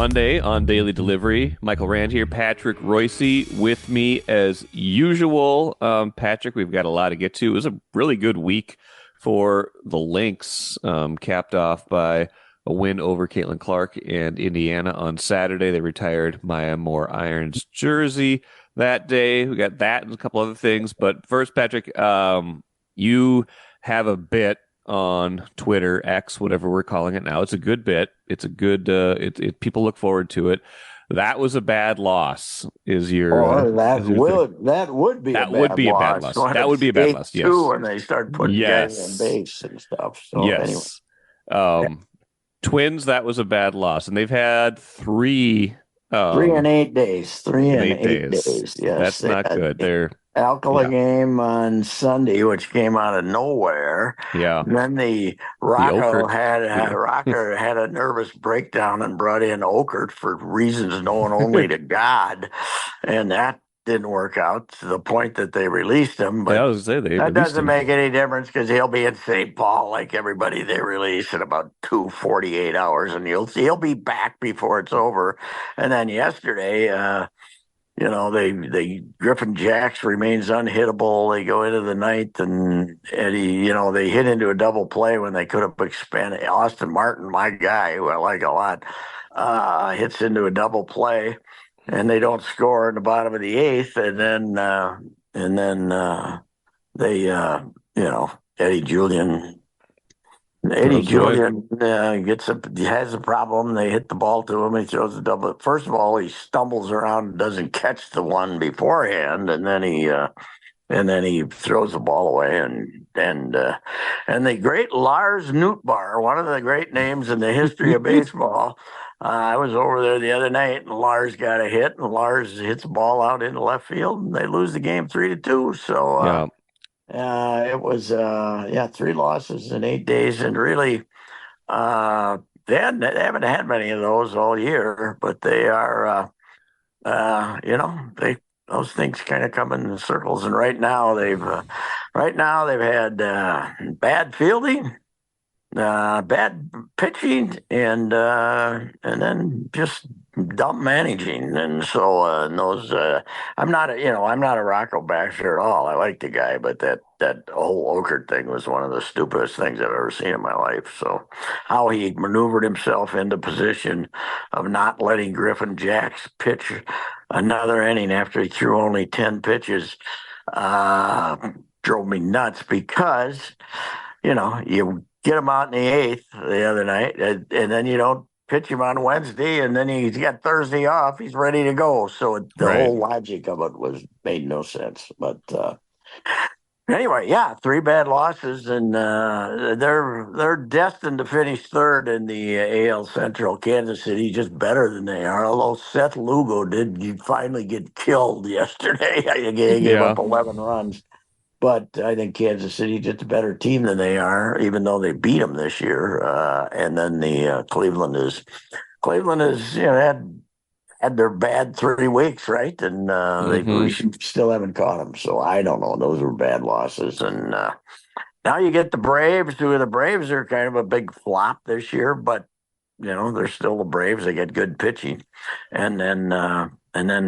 Monday on Daily Delivery. Michael Rand here, Patrick Reusse with me as usual. Patrick, we've got a lot to get to. It was a really good week for the Lynx, capped off by a win over Caitlin Clark and Indiana on Saturday. They retired Maya Moore Irons' jersey that day. We got that and a couple other things. But first, Patrick, you have a bit on Twitter, X, whatever we're calling it now. It's a good bit. It's a good, people look forward to it. That was a bad loss. That would be a bad loss. That would be a bad loss. Yes. When they start putting guys on base and stuff. So yes. Anyway. Twins, that was a bad loss, and they've had three. 3 and 8 days. 3 and 8 days. Yes, that's not good. They're Alcala game on Sunday, which came out of nowhere. Yeah. And then the Rocker had a nervous breakdown and brought in Okert for reasons known only to God, and that didn't work out to the point that they released him. But that doesn't make any difference because he'll be in St. Paul like everybody they release in about 48 hours, and he'll be back before it's over. And then yesterday, they Griffin Jacks remains unhittable. They go into the ninth, and Eddie, they hit into a double play when they could have expanded. Austin Martin, my guy, who I like a lot, hits into a double play. And they don't score in the bottom of the eighth, and then Eddie Julian has a problem. They hit the ball to him. He throws the double. First of all, he stumbles around and doesn't catch the one beforehand, and then he throws the ball away. And the great Lars Nootbaar, one of the great names in the history of baseball. I was over there the other night, and Lars got a hit, and Lars hits the ball out into left field, and they lose the game 3-2. So it was 3 losses in 8 days, and really they haven't had many of those all year, but they are those things kind of come in circles, and right now they've had bad fielding. Bad pitching and then just dumb managing, and so I'm not a Rocco basher at all. I like the guy, but that whole Okert thing was one of the stupidest things I've ever seen in my life. So how he maneuvered himself into position of not letting Griffin Jacks pitch another inning after he threw only 10 pitches drove me nuts, because you get him out in the eighth the other night, and then you don't pitch him on Wednesday, and then he's got Thursday off. He's ready to go. So the whole logic of it made no sense. But anyway, 3 bad losses, and they're destined to finish third in the AL Central. Kansas City just better than they are. Although Seth Lugo did finally get killed yesterday. He gave up 11 runs. But I think Kansas City is just a better team than they are, even though they beat them this year. And then the Cleveland is had their bad 3 weeks, right? And they still haven't caught them. So I don't know. Those were bad losses. And now you get the Braves. The Braves are kind of a big flop this year, but they're still the Braves. They get good pitching. And then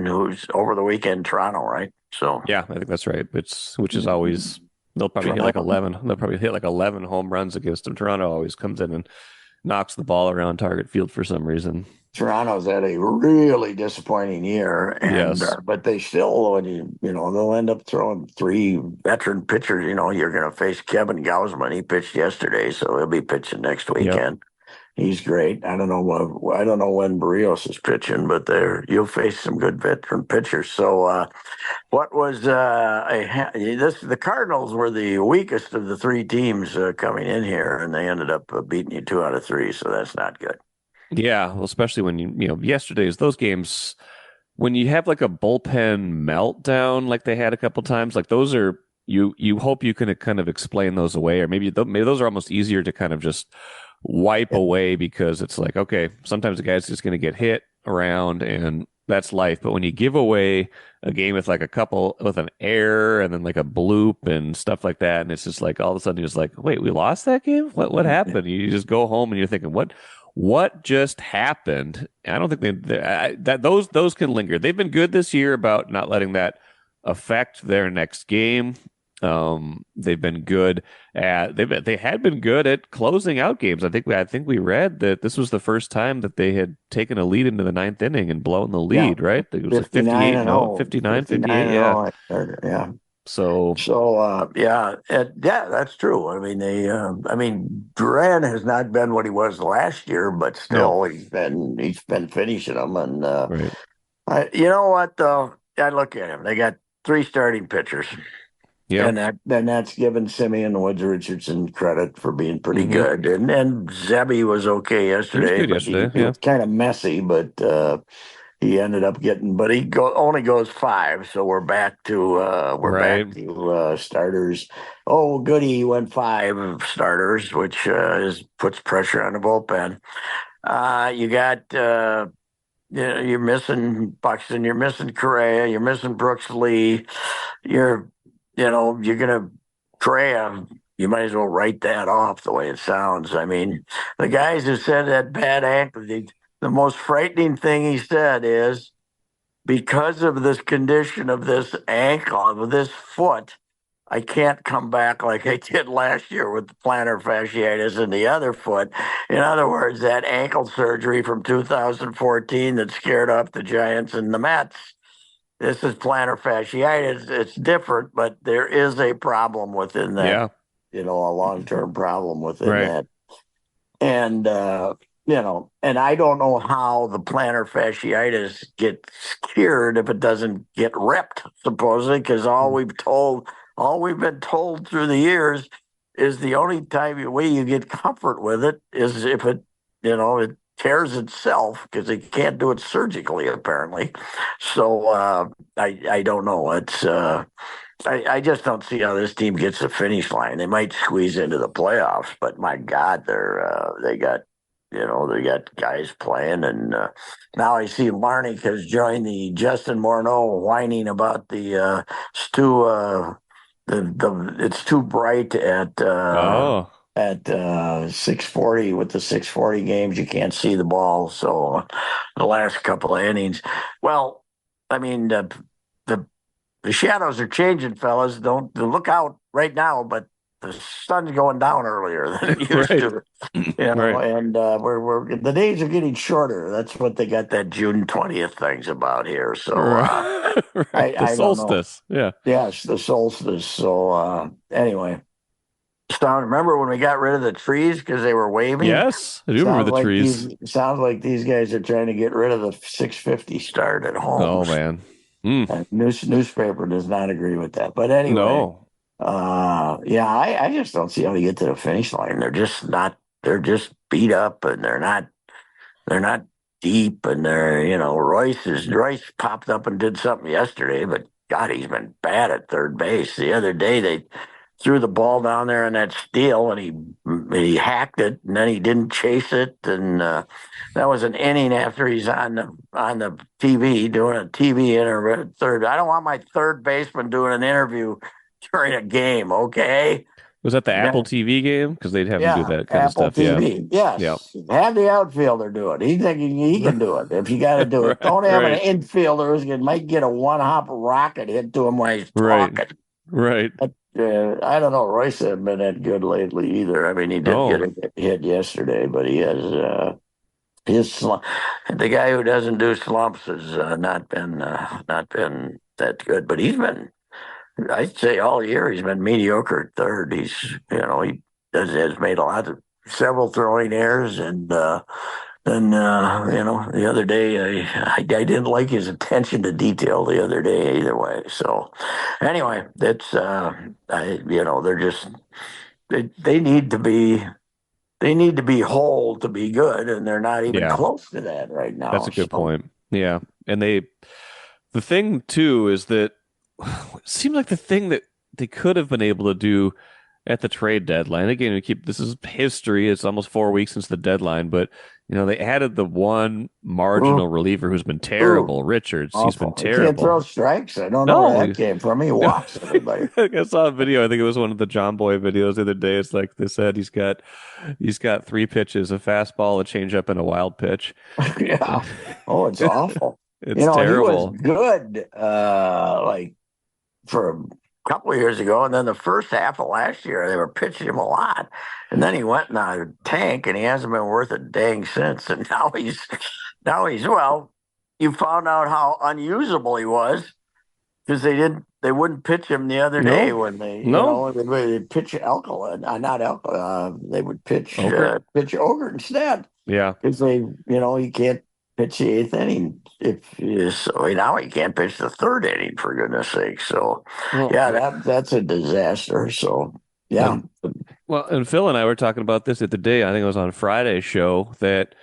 who's over the weekend? Toronto, right? So yeah, I think that's right. Which is always, they'll probably hit like 11. They'll probably hit like 11 home runs against them. Toronto always comes in and knocks the ball around target field for some reason. Toronto's had a really disappointing year, and but they still, they'll end up throwing 3 veteran pitchers. You're going to face Kevin Gausman. He pitched yesterday, so he'll be pitching next weekend. Yep. He's great. I don't know when Barrios is pitching, but you'll face some good veteran pitchers. So, the Cardinals were the weakest of the 3 teams coming in here, and they ended up beating you 2 out of 3. So that's not good. Yeah, well, especially when yesterday's those games, when you have like a bullpen meltdown like they had a couple times, like those are you hope you can kind of explain those away, or maybe those are almost easier to kind of just wipe away, because it's like, okay, sometimes the guy's just going to get hit around and that's life. But when you give away a game with like a couple with an error and then like a bloop and stuff like that, and it's just like all of a sudden you're just like, wait, we lost that game? What happened? You just go home and you're thinking, what what just happened? I don't think that those can linger. They've been good this year about not letting that affect their next game. They've been good at they had been good at closing out games. I think we read that this was the first time that they had taken a lead into the ninth inning and blown the Yeah, lead, right? It was like 59 58, and no, 0, 59, 59 58, and yeah. 0. Yeah. So, So yeah, that's true. I mean, Duran has not been what he was last year, but no, still he's been finishing them. And right. you know what though? I look at him. They got three starting pitchers, Yeah. and that's given Simeon Woods Richardson credit for being pretty Mm-hmm. good. And Zebby was okay He was yesterday, good but yesterday, he yeah. was kind of messy, but. He ended up getting, but only goes five, so we're back Right. to starters. Oh, goody, he went five starters, which puts pressure on the bullpen. You got you're missing Buxton, you're missing Correa, you're missing Brooks Lee. You're you're gonna Correa. You might as well write that off the way it sounds. I mean, the guys who said that bad ankle, the most frightening thing he said is because of this condition of this ankle, of this foot, I can't come back like I did last year with the plantar fasciitis in the other foot. In other words, that ankle surgery from 2014 that scared off the Giants and the Mets. This is plantar fasciitis. It's different, but there is a problem within that, Yeah. a long-term problem within Right. that. And and I don't know how the plantar fasciitis gets cured if it doesn't get ripped, supposedly, because all we've been told through the years is the only way you get comfort with it is if it tears itself because they can't do it surgically apparently. So I don't know. I just don't see how this team gets the finish line. They might squeeze into the playoffs, but my God, they got guys playing, and now I see Larnick has joined the Justin Morneau whining about it's too it's too bright Oh, at 640 with the 640 games. You can't see the ball, so the last couple of innings. Well, I mean the the shadows are changing, fellas. Don't look out right now, but the sun's going down earlier than it used right. to, Right. and we're the days are getting shorter. That's what they got that June 20th things about here. So Right. Right. The I don't know. solstice. Yeah. Yes, the solstice. So anyway, remember when we got rid of the trees because they were waving? Yes. I do remember the trees. Sounds like these guys are trying to get rid of the 650 start at home. Oh man. Mm. Newspaper does not agree with that. But anyway, No. yeah, I just don't see how they get to the finish line. They're just not. They're just beat up, and they're not. They're not deep, and Royce popped up and did something yesterday, but God, he's been bad at third base. The other day they threw the ball down there in that steal, and he hacked it, and then he didn't chase it, and that was an inning after he's on the TV doing a TV interview. Third, I don't want my third baseman doing an interview during a game. Okay. Was that the Yeah, Apple TV game? Because they'd have him do yeah, that kind of Apple stuff. Yeah. TV. Yeah. Yes, have the outfielder do it. He's thinking he can do it. If you got to do it, Right. don't have an Right. infielder who might get a one-hop rocket hit to him while he's Right. talking. Right. But, I don't know. Royce hasn't been that good lately either. I mean, he did get Oh. a hit yesterday, but he has his slump. The guy who doesn't do slumps has not been that good. But I'd say all year he's been mediocre at third. He has made several throwing errors, and then the other day I didn't like his attention to detail the other day either way. So anyway, that's they're just they need to be whole to be good, and they're not even Yeah. close to that right That's now. a good So point. Yeah. And the thing too is that it seems like the thing that they could have been able to do at the trade deadline. Again, this is history. It's almost 4 weeks since the deadline, but They added the one Ooh, marginal reliever who's been ooh, terrible, Richards. He's been awful. He can't throw terrible. strikes. I don't know where No, that came from. He no. walks everybody. I saw a video. I think it was one of the John Boy videos the other day. It's like they said he's got three pitches: a fastball, a changeup, and a wild pitch. Yeah. Oh, it's awful. It's He was terrible. good like for a couple of years ago, and then the first half of last year they were pitching him a lot. And then he went in a tank and he hasn't been worth a dang since. And now he's well, you found out how unusable he was because they wouldn't pitch him the other day No, when they no. they pitch Alcala, not Alcala, they would Ogre. pitch Ogre instead Yeah. because he can't pitch the eighth inning so now he can't pitch the third inning for goodness sake. So Well, yeah, that's a disaster. So yeah, and and Phil and I were talking about this at the day. I think it was on Friday's show that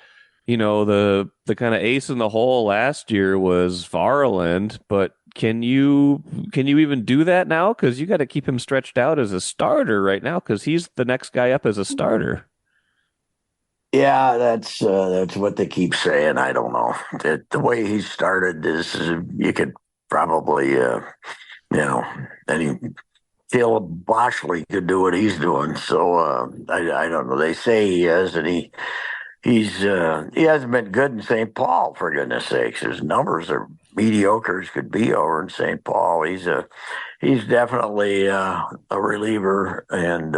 the kind of ace in the hole last year was Varland, but can you even do that now? Because you got to keep him stretched out as a starter right now because he's the next guy up as a starter. yeah, that's what they keep saying. I don't know. The way he started is you could probably any Caleb Boschley could do what he's doing. So I don't know. They say he is, and he hasn't been good in St. Paul for goodness sakes. His numbers are mediocre as could be over in St. Paul. He's definitely a reliever, and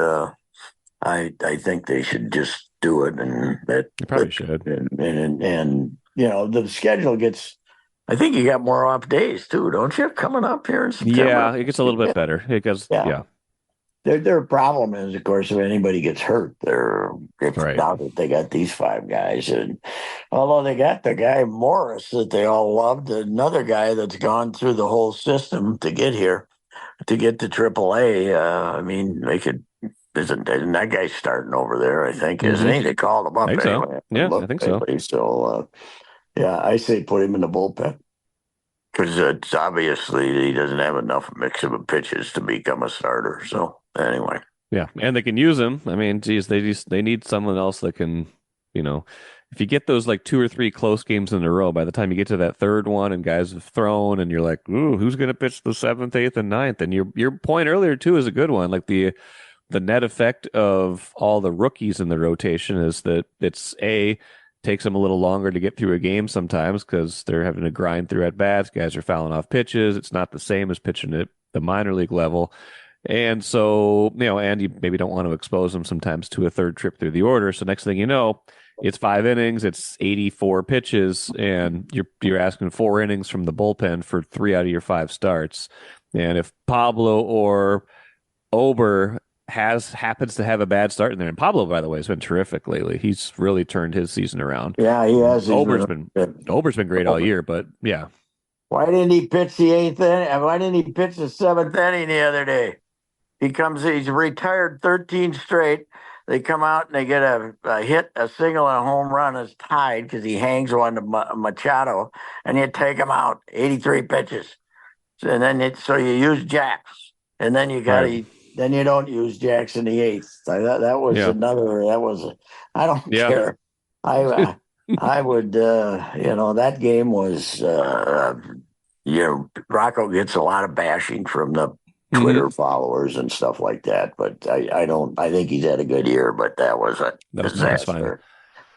I think they should just do it, and You probably should. and the schedule gets. I think you got more off days too, don't you? Coming up here in September. Yeah, it gets a little bit better. It goes, Yeah. yeah, Their problem is, of course, if anybody gets hurt, if right. now that they got these five guys, and although they got the guy Morris that they all loved, another guy that's gone through the whole system to get here, to get to AAA. I mean, they could. Isn't that guy starting over there? I think, isn't Mm-hmm. he? They called him I up think so. anyway. Yeah, I Look, think so. anyway, so yeah, I say put him in the bullpen because it's obviously he doesn't have enough mix of pitches to become a starter. So anyway. Yeah, and they can use him. I mean, geez, they need someone else that can, you know, if you get those like two or three close games in a row, by the time you get to that third one and guys have thrown and you're like, ooh, who's going to pitch the seventh, eighth, and ninth? And your point earlier too is a good one. Like the net effect of all the rookies in the rotation is that it's takes them a little longer to get through a game sometimes because they're having to grind through at bats. Guys are fouling off pitches. It's not the same as pitching at the minor league level. And so, and you maybe don't want to expose them sometimes to a third trip through the order. So next thing you know, it's 5 innings, it's 84 pitches, and you're asking 4 innings from the bullpen for 3 out of your 5 starts. And if Pablo or Ober happens to have a bad start in there, and Pablo, by the way, has been terrific lately. He's really turned his season around. Yeah, he has. He's Ober's been been good. Ober's been great all year, but yeah, Why didn't he pitch the eighth inning? Why didn't he pitch the seventh inning the other day? He's retired 13 straight. They come out and they get a hit, a single, and a home run is tied because he hangs one to Machado, and you take him out. 83 pitches, and then so you use Jacks, and then right, you don't use Jacks in the eighth. That was yeah, another. That was. I don't yeah, care. I would. That game was. Rocco gets a lot of bashing from the hmm Twitter followers and stuff like that. But I don't. I think he's had a good year, but that was a that's fine. disaster.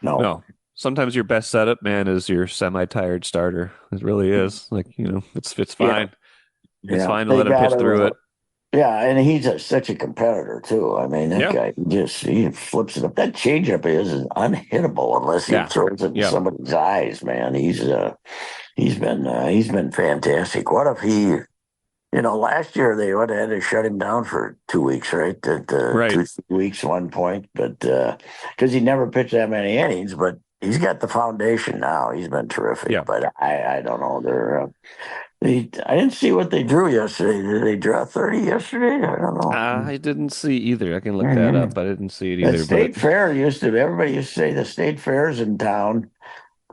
No. No, sometimes your best setup, man, is your semi-tired starter. It really is. Like, it's Yeah. fine. It's Yeah. fine to They let him got pitch through to. it. Yeah, and he's such a competitor too. I mean, that Yeah, guy he flips it up. That changeup is unhittable unless he yeah, throws it in yeah. somebody's eyes. Man, he's been fantastic. What if he? Last year they would have had to shut him down for 2 weeks, right? Right. 2 3 weeks, one point, but because he never pitched that many innings, but he's got the foundation now. He's been terrific, Yeah. but I don't know. I didn't see what they drew yesterday. Did they draw 30 yesterday? I don't know. I didn't see either. I can look that Mhm. up. I didn't see it The either, but state fair everybody used to say the state fair's in town.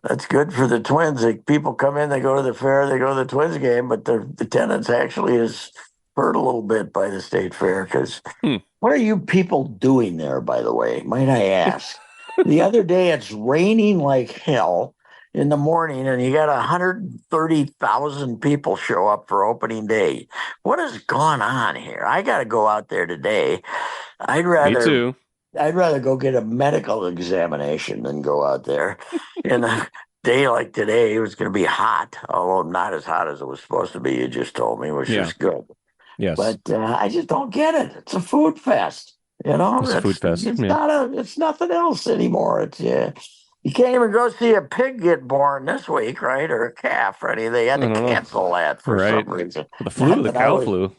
That's good for the Twins. Like, people come in, they go to the fair, they go to the Twins game, but the attendance actually is hurt a little bit by the state fair because hmm. what are you people doing there, by the way? Might I ask? The other day, it's raining like hell in the morning, and you got 130,000 people show up for opening day. What has gone on here? I got to go out there today. I'd Me rather too. I'd rather go get a medical examination than go out there. In a day like today, it was going to be hot, although not as hot as it was supposed to be. You just told me, which Yeah. is good. Yes. But I just don't get it. It's a food fest. You know, It's a food fest. it's Yeah. not it's nothing else anymore. It's you can't even go see a pig get born this week, right? Or a calf, right? They I had to don't know. cancel that for some Right. reason. The flu, Not the that I cow was flu.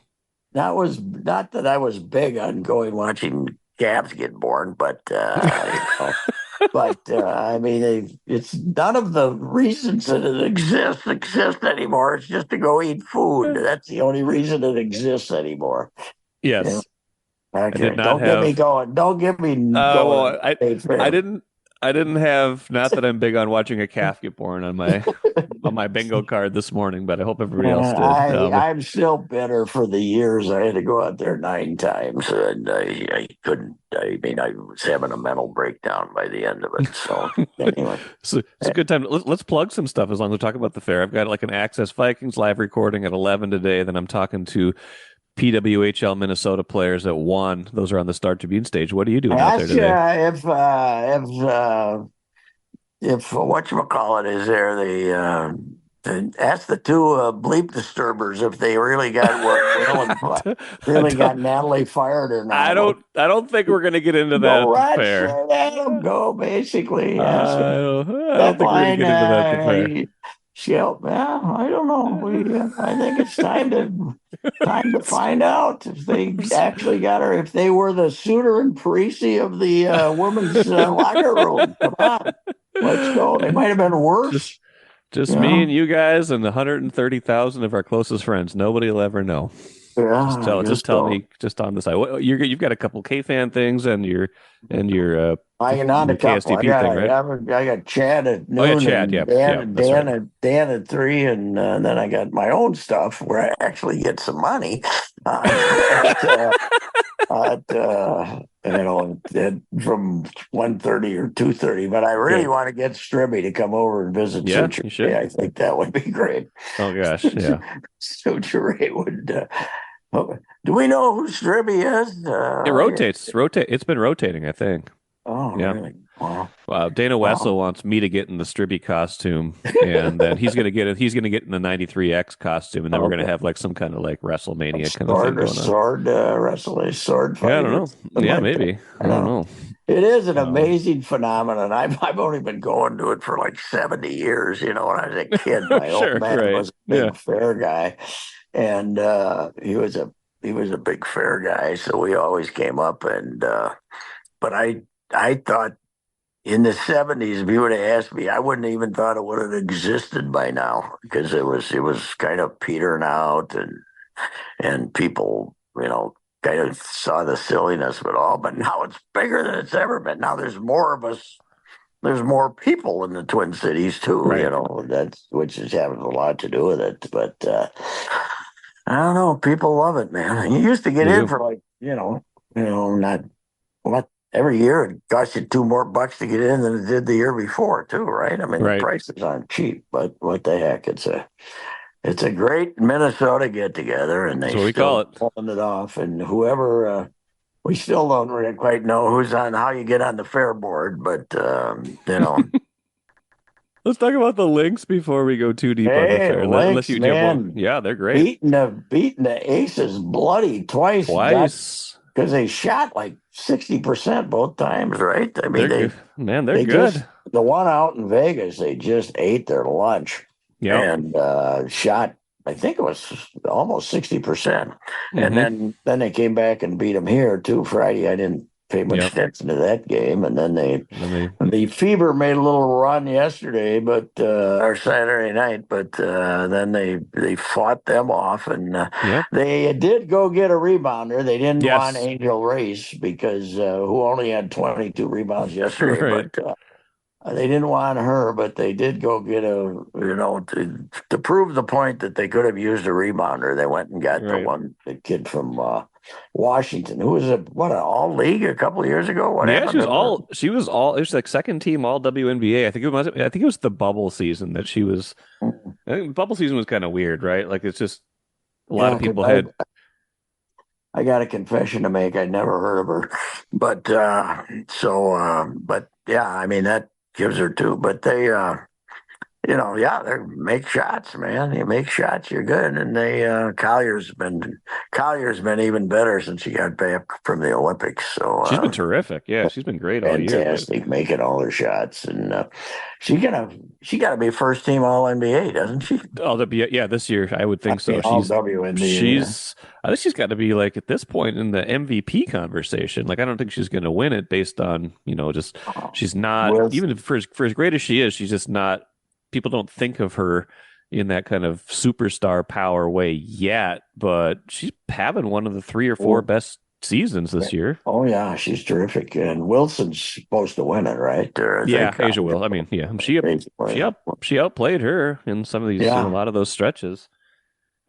that was not that I was big on going watching calves get born, but I mean, it's none of the reasons that it exists exist anymore. It's just to go eat food. That's the only reason it exists anymore. Yeah. Yes. I did Okay. not Don't get me have going. Don't get me going on well, the state I fair. didn't I didn't have not that I'm big on watching a calf get born on my bingo card this morning, but I hope everybody else did. I'm still bitter for the years I had to go out there 9 times, and I couldn't. I mean, I was having a mental breakdown by the end of it. So anyway, So it's a good time. Let's plug some stuff as long as we talk about the fair. I've got like an Access Vikings live recording at 11 today. Then I'm talking to PWHL Minnesota players at 1. Those are on the Star Tribune stage. What are you doing out there ask today? if whatchamacallit is there, ask the two bleep disturbers if they really got I really got don't, Natalie fired or I not. Well, don't, I don't think we're going to get into that go at the right fair. straight at them. Go basically ask them. I don't That think we're going to line, get into that at the fair. Shell. Yeah, I don't know. I think it's time to find out if they actually got her. If they were the Suter and Parisi of the women's locker room. Come on, let's go. They might have been just, worse. just You me know. and you guys and 130,000 of our closest friends. Nobody will ever know. Yeah, I Just just tell don't. me, just on the side. You've got a couple K fan things and I get on a your couple. KSTP thing, right? I got Chad at Oh yeah, noon Chad. and Yep, yep, that's right. Dan at 3, and then I got my own stuff where I actually get some money from 1:30 or 2:30. But I really Good. want to get Stribby to come over and visit Yeah, Suture. you Yeah, should. I think that would be great. Oh gosh, yeah. Suture would. Do we know who Stribby is? It rotates. It's been rotating, I think. Oh, Yeah. really? Wow. Dana Wessel Wow. wants me to get in the Stribby costume, and then he's gonna get it. He's gonna get in the '93X costume, and then we're gonna Okay. have like some kind of like WrestleMania kind of thing Sword, a going on. sword wrestler, sword Yeah, I fight, don't or know. something Yeah, like that. maybe. I I don't know. know. It is an Um, amazing phenomenon. I've only been going to it for like 70 years. You know, when I was a kid, my old sure, man right. was a Yeah. big fair guy, and he was a big fair guy. So we always came up, and but I thought in the 70s, if you would have asked me, I wouldn't even thought it would have existed by now because it was kind of petering out, and people, kind of saw the silliness of it all. But now it's bigger than it's ever been. Now there's more of us. There's more people in the Twin Cities too. Right. That's which is having a lot to do with it. But I don't know. People love it, man. You used to get They in do. for like, not what every year it cost you $2 more to get in than it did the year before too, right? I mean, the Right. prices aren't cheap, but what the heck? It's a great Minnesota get together, and That's they what we call still it. pulling it off. And whoever, we still don't really quite know who's on how you get on the fair board, but Let's talk about the Lynx before we go too deep on the hey, fair. Unless Lynx, you have more. man, Yeah, they're great. beating the Aces bloody twice. Got Twice. because they shot like 60% both times, right? I mean, They're good. Man, they're they good. just the one out in Vegas, they just ate their lunch Yep. and shot. I think it was almost 60%, and Mm-hmm. then they came back and beat them here too Friday. I didn't pay much Yep. attention to that game, and then And then they the Fever made a little run yesterday, but or Saturday night, but then they fought them off, and Yep. they did go get a rebounder. They didn't want Yes. Angel Reese because who only had 22 rebounds yesterday, Right. but They didn't want her, but they did go get to prove the point that they could have used a rebounder. They went and got Right. the kid from Washington, who was an all league a couple of years ago. What Yeah, happened to her? it was like second team all WNBA. I think it was the bubble season that she was. I think the bubble season was kind of weird, right? Like it's just a lot Yeah, of because people had. I got a confession to make. I'd never heard of her, but but yeah, I mean that gives her two. But yeah, they make shots, man. You make shots, you're good. And Collier's been even better since she got back from the Olympics. So She's been terrific. Yeah, she's been great all year. But fantastic, making all her shots, and she gotta be first team All NBA, doesn't she? yeah, this year I would think so. All WNBA. Yeah. She's I think she's got to be like at this point in the MVP conversation. Like I don't think she's going to win it based on just she's not With even for as great as she is, she's just not. People don't think of her in that kind of superstar power way yet, but she's having one of the three or four best seasons this year. Oh yeah, she's terrific, and Wilson's supposed to win it, right? Or I Yeah, think Asia will. I mean, yeah, she outplayed her in some of these in a lot of those stretches.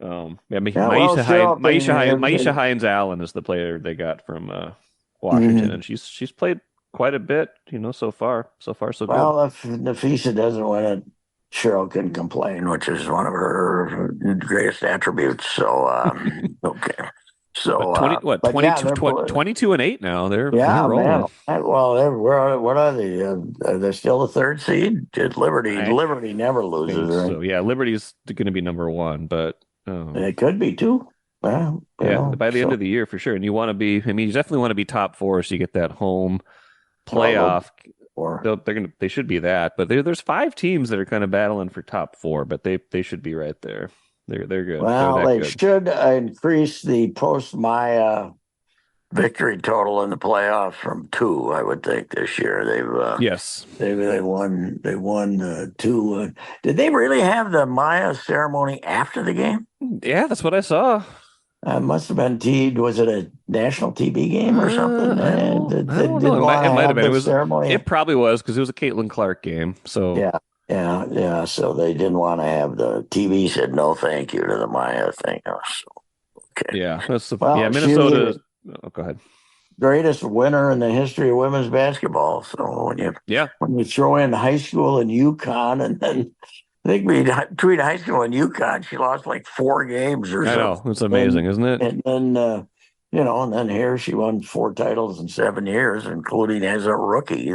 Yeah, Yeah, well, still up in Maisha Hines Allen is the player they got from Washington, and she's played quite a bit, so far. So far, so good. Well, if Nafisa doesn't win it, Cheryl can complain, which is one of her greatest attributes. So, okay. So, But 22 and 8 now. They're rolling. Man. Well, what are they? They're still the third seed. Liberty never loses. Right? So yeah, Liberty's going to be number one, but it could be too. Well, by the end of the year for sure. And you want to be. I mean, you definitely want to be top four, so you get that home playoff. They should be that, but there's 5 teams that are kind of battling for top 4, but they should be right there. They're good. Well, they should increase the post Maya victory total in the playoff from 2. I would think this year they won 2. Did they really have the Maya ceremony after the game? Yeah, that's what I saw. Must have been was it a national TV game or something? I don't know. It might have been. Ceremony. It probably was because it was a Caitlin Clark game. So yeah. So they didn't want to have the TV said no, thank you to the Maya thing. So, okay. Yeah, Minnesota. Go ahead. Greatest winner in the history of women's basketball. So when you throw in high school and UConn, and then I think between high school and UConn, she lost like 4 games or something. I know. It's amazing, isn't it? And then, and then here she won 4 titles in 7 years, including as a rookie.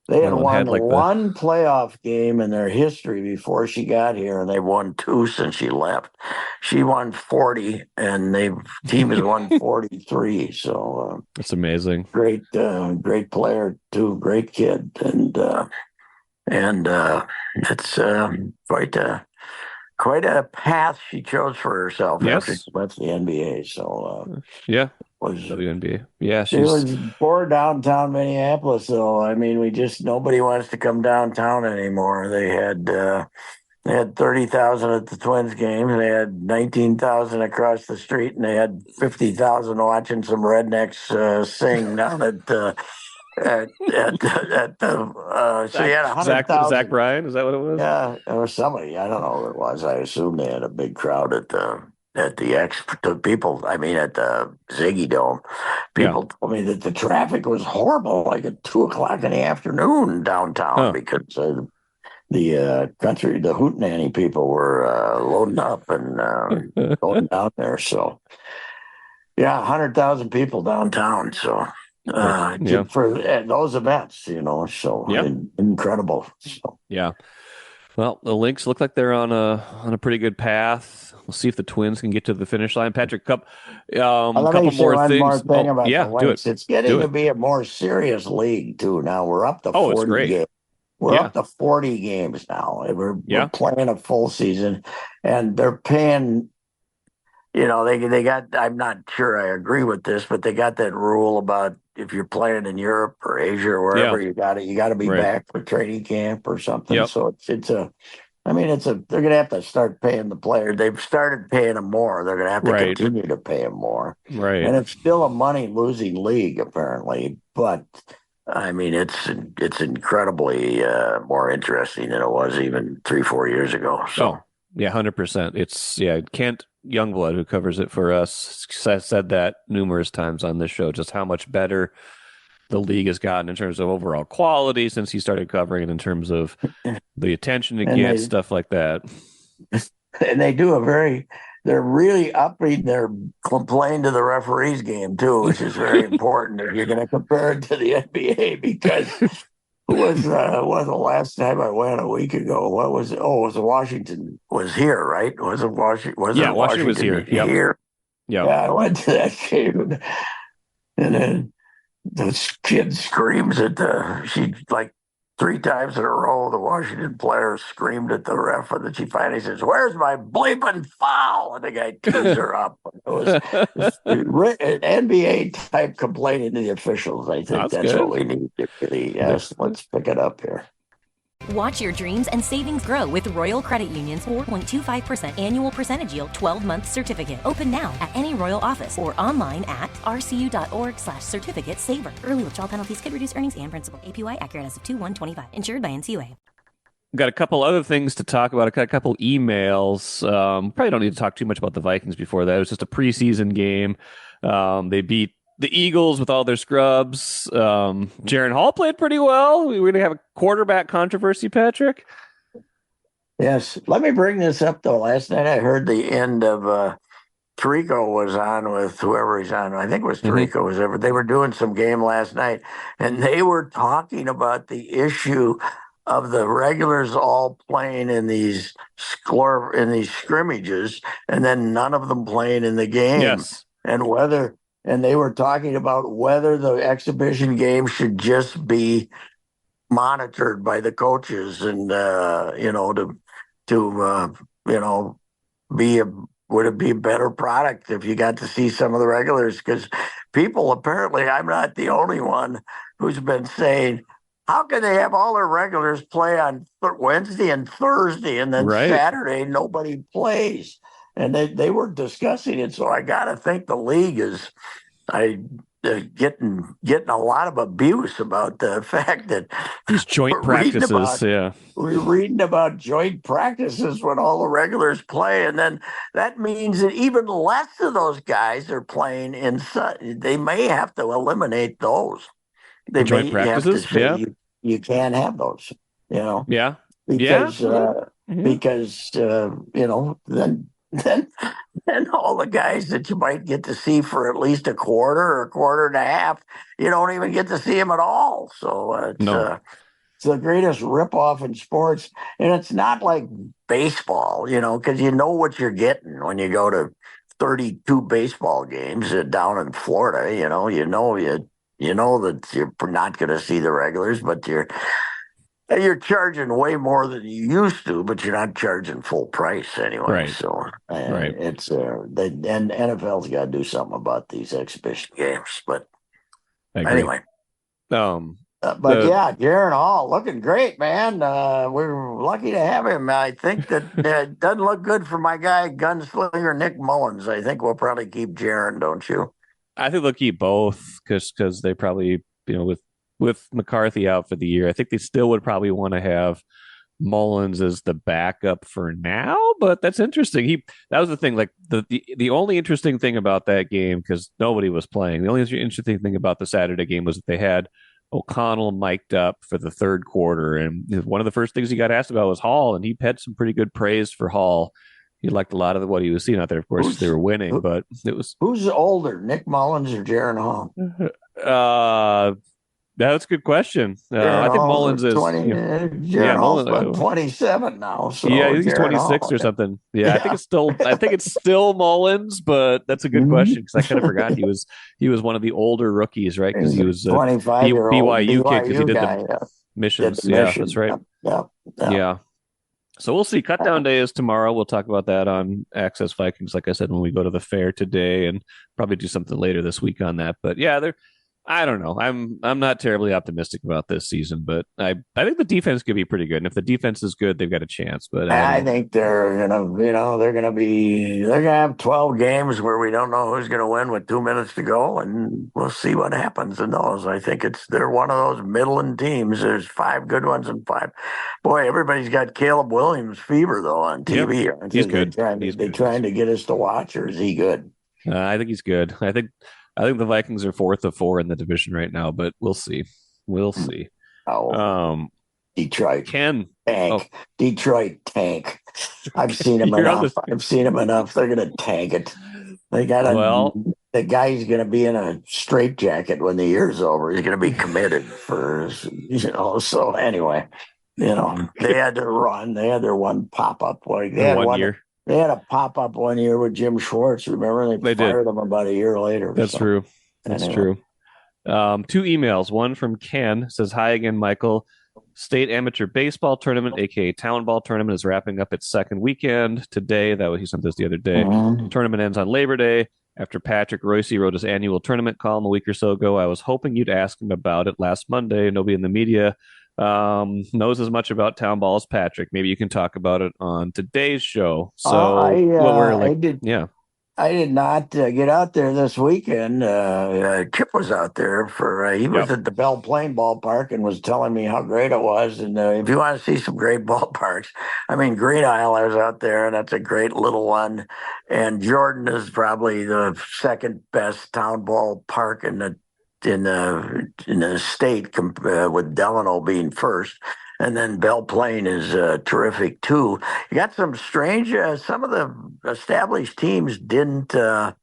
They had won one playoff game in their history before she got here, and they've won 2 since she left. She won 40, and team has won 43. So it's amazing. Great player too. Great kid, and it's quite a path she chose for herself after she left the NBA. So was WNBA. Yeah, she was poor downtown Minneapolis. So I mean, nobody wants to come downtown anymore. They had 30,000 at the Twins game. They had 19,000 across the street, and they had 50,000 watching some rednecks sing down at. So you had 100,000. Zach Bryan, is that what it was? Yeah, or somebody. I don't know who it was. I assume they had a big crowd at the people. I mean, at the Ziggy Dome. People told me that the traffic was horrible, like at 2:00 in the afternoon downtown, because the hootenanny people were loading up and going down there. So, 100,000 people downtown. So. For those events, so incredible. So. Yeah. Well, the Lynx look like they're on a pretty good path. We'll see if the Twins can get to the finish line. Patrick, couple more things. About the Lynx. It's getting to be a more serious league too. Now we're up to 40 games. We're up to 40 games now. We're playing a full season, and they're paying. They got. I'm not sure I agree with this, but they got that rule about if you're playing in Europe or Asia or wherever, you got to be back for training camp or something. Yep. So they're going to have to start paying the players. They've started paying them more. They're going to have to continue to pay them more. Right. And it's still a money losing league apparently, but I mean, it's incredibly more interesting than it was even 3, 4 years ago. So, Oh, yeah, 100%. It's Kent Youngblood who covers it for us said that numerous times on this show, just how much better the league has gotten in terms of overall quality since he started covering it, in terms of the attention it and gets, they stuff like that. and they do they're really upping their complaint to the referees game too, which is very important if you're going to compare it to the NBA because who was the last time I went a week ago? What was it? Oh, it was Washington was here, right? Yeah, Wasn't Washington was Washington here. Yep. here? Yep. Yeah, I went to that game and then this kid screams at she like 3 times in a row, the Washington player screamed at the ref, and then she finally says, "Where's my bleeping foul?" And the guy tees her up. It was an NBA type complaining to the officials. I think That's that's what good. we need to really, yes, let's pick it up here. Watch your dreams and savings grow with Royal Credit Union's 4.25% annual percentage yield 12-month certificate. Open now at any Royal office or online at rcu.org/certificate saver. Early withdrawal penalties could reduce earnings and principal. APY accurate as of 2/1/25. Insured by NCUA. Got a couple other things to talk about. I got a couple emails. Probably don't need to talk too much about the Vikings before that. It was just a preseason game. They beat the Eagles with all their scrubs. Jaron Hall played pretty well. We're going to have a quarterback controversy, Patrick. Yes, let me bring this up though. Last night I heard the end of Tirico was on with whoever he's on. I think it was Tirico was ever. They were doing some game last night, and they were talking about the issue of the regulars all playing in these scrimmages, and then none of them playing in the game, Yes. and they were talking about whether the exhibition game should just be monitored by the coaches, and to be a would it be a better product if you got to see some of the regulars? Because people apparently, I'm not the only one who's been saying, how can they have all their regulars play on Wednesday and Thursday, and then Right. Saturday nobody plays? And they were discussing it, so I got to think the league is getting a lot of abuse about the fact that These joint practices. we're reading about joint practices when all the regulars play, and then that means that even less of those guys are playing they may have to eliminate those. They joint may practices. have to say you can't have those, Yeah. because then then all the guys that you might get to see for at least a quarter or a quarter and a half, you don't even get to see them at all. So it's the greatest ripoff in sports, and it's not like baseball, because you know what you're getting when you go to 32 baseball games down in Florida. You know that you're not going to see the regulars, but you're charging way more than you used to, but you're not charging full price anyway. Right. So Right. it's and NFL's got to do something about these exhibition games. But anyway, Jaron Hall looking great, man. We're lucky to have him. I think that it doesn't look good for my guy gunslinger Nick Mullins. I think we'll probably keep Jaron, don't you? I think they'll keep both because they probably, with McCarthy out for the year, I think they still would probably want to have Mullins as the backup for now. But that's interesting. That was the thing. Like the only interesting thing about that game, because nobody was playing. The only interesting thing about the Saturday game was that they had O'Connell mic'd up for the third quarter, and one of the first things he got asked about was Hall, and he had some pretty good praise for Hall. He liked a lot of what he was seeing out there. Of course, they were winning, but it was who's older, Nick Mullins or Jaron Hall? That's a good question. I think Mullins is 20. Jaron Hall's 27 now. So yeah, I think he's Jaron 26 Hall, or something. Yeah, I think it's still Mullins, but that's a good question because I kind of forgot he was one of the older rookies, right? Because he was a 25-year-old BYU kid because he did guy, the missions. did the mission. That's right. Yeah. So we'll see. Cut down day is tomorrow. We'll talk about that on Access Vikings, like I said, when we go to the fair today, and probably do something later this week on that. But yeah, I don't know. I'm not terribly optimistic about this season, but I think the defense could be pretty good. And if the defense is good, they've got a chance. But I I don't. think they're gonna have 12 games where we don't know who's gonna win with 2 minutes to go, and we'll see what happens in those. I think they're one of those middling teams. There's five good ones and five. Boy, everybody's got Caleb Williams fever though on TV. Yep, he's good. They trying to get us to watch, or is he good? I think he's good. I think the Vikings are 4th of 4 in the division right now, but we'll see. We'll see. Oh, Detroit Ken. tank. Detroit tank. I've seen him enough. I've seen him enough. They're gonna tank it. They got the guy's gonna be in a straitjacket when the year's over. He's gonna be committed for so anyway, they had to run. They had their one pop up they had one year. They had a pop up one year with Jim Schwartz. Remember, they fired him about a year later. That's true. That's true. 2 emails. One from Ken says, "Hi again, Michael. State Amateur Baseball Tournament, aka Town Ball Tournament, is wrapping up its second weekend today." He sent this the other day. Mm-hmm. The tournament ends on Labor Day. After Patrick Reusse wrote his annual tournament column a week or so ago, I was hoping you'd ask him about it last Monday. Nobody in the media knows as much about Town Ball as Patrick. Maybe you can talk about it on today's show. So I did not get out there this weekend. Chip was out there he was at the Belle Plaine ballpark and was telling me how great it was. And if you want to see some great ballparks, Green Isle, I was out there, and that's a great little one. And Jordan is probably the second best town ballpark in the state, with Delano being first. And then Belle Plaine is terrific too. You got some strange. Some of the established teams didn't make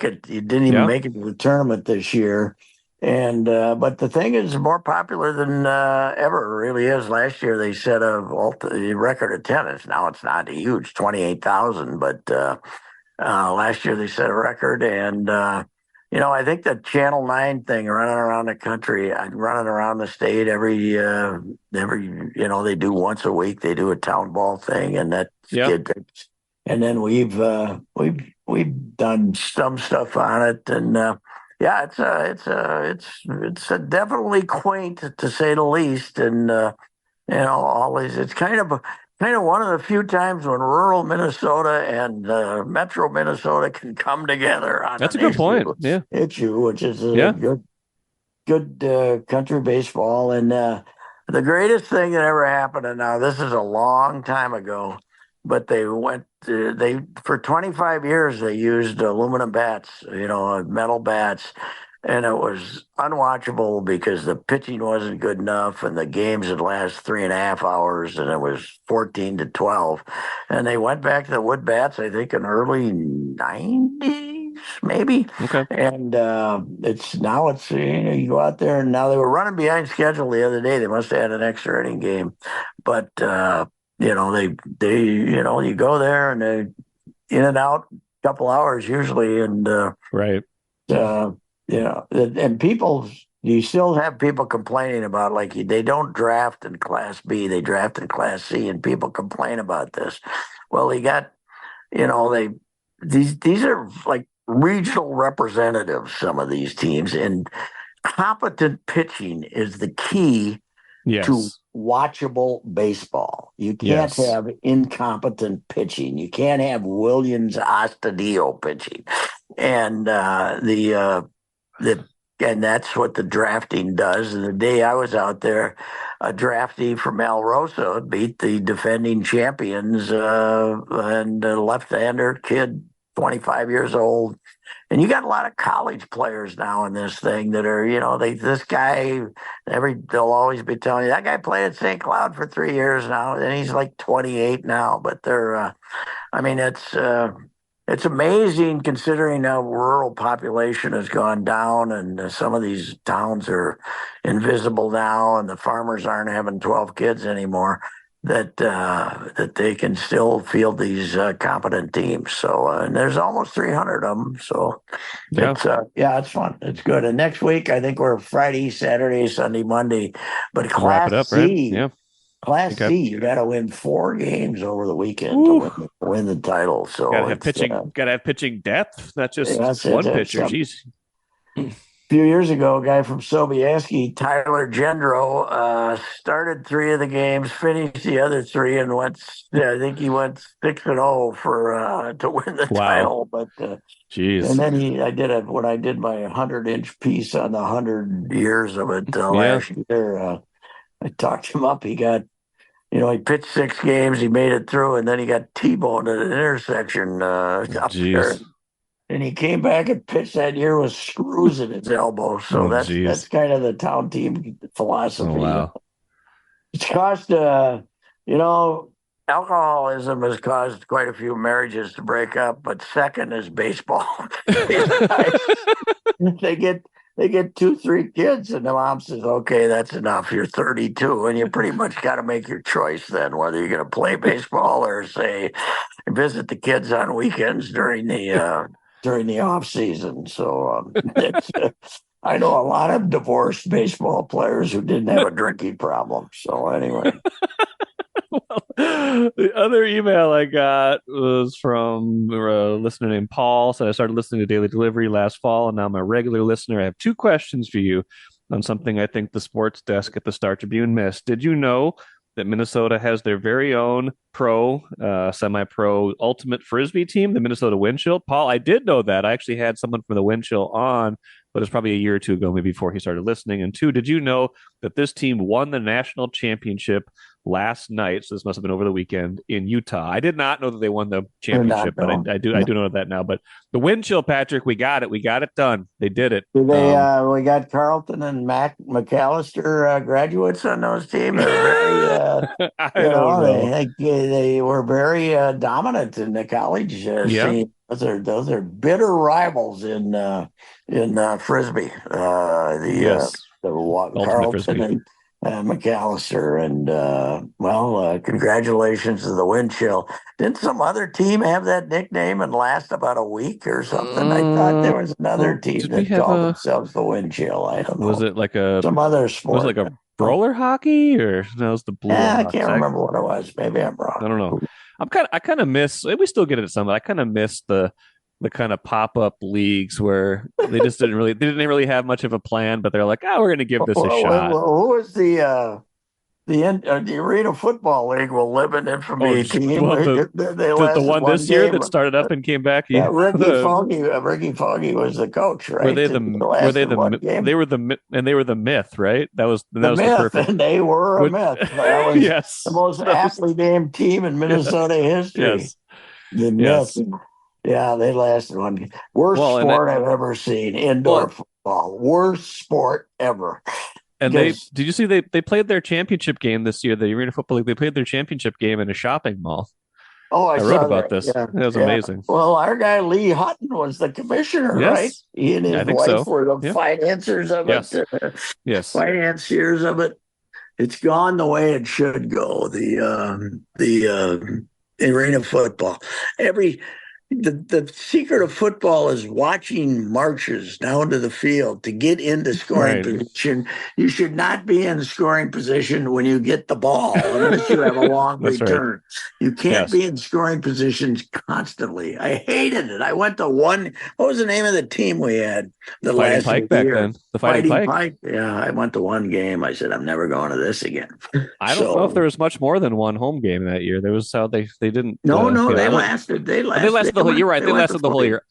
it. You didn't even make it to the tournament this year. And but the thing is more popular than ever. It really is. Last year they set a record attendance. Now it's not huge, 28,000, but last year they set a record. And I think the Channel 9 thing, running around the country, running around the state every they do once a week. They do a town ball thing, and that's good. And then we've done some stuff on it, and it's definitely quaint, to say the least. And always it's kind of one of the few times when rural Minnesota and metro Minnesota can come together on that's a good point. Yeah, issue, which is good country baseball. And the greatest thing that ever happened, and now this is a long time ago, but for 25 years they used aluminum bats, metal bats. And it was unwatchable because the pitching wasn't good enough, and the games would last 3.5 hours, and it was 14-12. And they went back to the wood bats, I think, in early 90s, maybe. Okay. And you go out there, and now they were running behind schedule the other day. They must have had an extra inning game, but you go there and they in and out a couple hours usually, and right. And you still have people complaining about, they don't draft in Class B, they draft in Class C, and people complain about this. Well, you got, these are like regional representatives, some of these teams, and competent pitching is the key to watchable baseball. You can't have incompetent pitching. You can't have Williams Astudillo pitching. And and that's what the drafting does. And the day I was out there, a draftee from Alrosa beat the defending champions, and a left-hander kid, 25 years old. And you got a lot of college players now in this thing that are, this guy, they'll always be telling you, that guy played at St. Cloud for 3 years now, and he's like 28 now. But they're, it's amazing considering how rural population has gone down, and some of these towns are invisible now, and the farmers aren't having 12 kids anymore, that they can still field these competent teams. So, and there's almost 300 of them. So it's fun. It's good. And next week, I think we're Friday, Saturday, Sunday, Monday, but Class C. Right? Yeah. Class C, you got to win 4 games over the weekend to win the title. So got to have pitching depth, not just one pitcher. Jeez. few years ago, a guy from Sobieski, Tyler Gendro, started 3 of the games, finished the other 3, and I think he went 6-0 for to win the title. But jeez. And then when I did my 100-inch piece on the 100 years of it last year, I talked him up. He got, he pitched 6 games, he made it through, and then he got T-boned at an intersection up there. And he came back and pitched that year with screws in his elbow. So that's kind of the town team philosophy. Oh, wow. It's caused, alcoholism has caused quite a few marriages to break up, but second is baseball. They get 2-3 kids, and the mom says, okay, that's enough. You're 32, and you pretty much got to make your choice then, whether you're going to play baseball or, say, visit the kids on weekends during the off season. So I know a lot of divorced baseball players who didn't have a drinking problem. So anyway. Well, the other email I got was from a listener named Paul. So I started listening to Daily Delivery last fall, and now I'm a regular listener. I have 2 questions for you on something I think the sports desk at the Star Tribune missed. Did you know that Minnesota has their very own semi-pro ultimate Frisbee team, the Minnesota Windchill? Paul, I did know that. I actually had someone from the Windchill on, but it was probably a year or 2 ago, maybe before he started listening. And 2, did you know that this team won the national championship last night? So this must have been over the weekend in Utah. I did not know that they won the championship, but I do know that now. But the Windchill, Patrick, we got it done. They did it. We got Carlton and McAllister graduates on those teams. They were very dominant in the college scene. Those are bitter rivals in Frisbee. Carlton Frisbee. and McAllister, and congratulations to the Windchill. Didn't some other team have that nickname and last about a week or something? I thought there was another team that called themselves the Windchill. I don't know. Was it like some other sport? Was it like a roller hockey, or no? It was the blue. I can't remember what it was. Maybe I'm wrong. I don't know. I kind of miss. We still get it at some, but I kind of miss the kind of pop-up leagues where they just didn't really have much of a plan, but they're like, we're going to give this a shot. Who was the Arena Football League will live in infamy team. The one this year that started up and came back. Yeah, Ricky Foggy was the coach, right? They were the myth, right? That was perfect. And they were a myth. That was the most aptly named team in Minnesota history. Yes. The myth. Yeah, they lasted one game. Worst sport I've ever seen. Indoor football. Worst sport ever. And did you see they played their championship game this year, the Arena Football League? They played their championship game in a shopping mall. Oh, I wrote about this. Yeah. That was amazing. Well, our guy Lee Hutton was the commissioner, right? He and his wife were the financiers of it. Yes. Financiers of it. It's gone the way it should go. The Arena Football. The secret of football is watching marches down to the field to get into scoring position. You should not be in scoring position when you get the ball unless you have a long return. Right. You can't be in scoring positions constantly. I hated it. I went to one. What was the name of the team we had? The Fighting Pike back then. The Fighting Pike. Yeah, I went to one game. I said, I'm never going to this again. I don't know if there was much more than one home game that year. There was how they didn't. They lasted. They lasted. You're right. They lasted the whole year.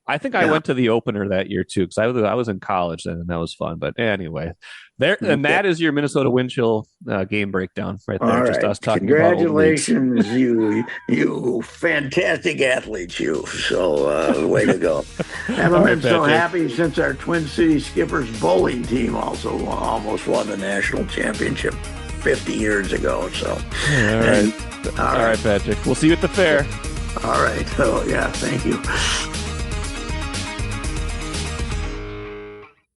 I think I went to the opener that year too, because I was in college then, and that was fun. But anyway, and that is your Minnesota Windchill game breakdown right there. All just right. us talking. Congratulations, you fantastic athletes, you. So way to go. Haven't been so happy since our Twin Cities Skippers bowling team also almost won the national championship 50 years ago. So all right, Patrick. We'll see you at the fair. All right. So, thank you.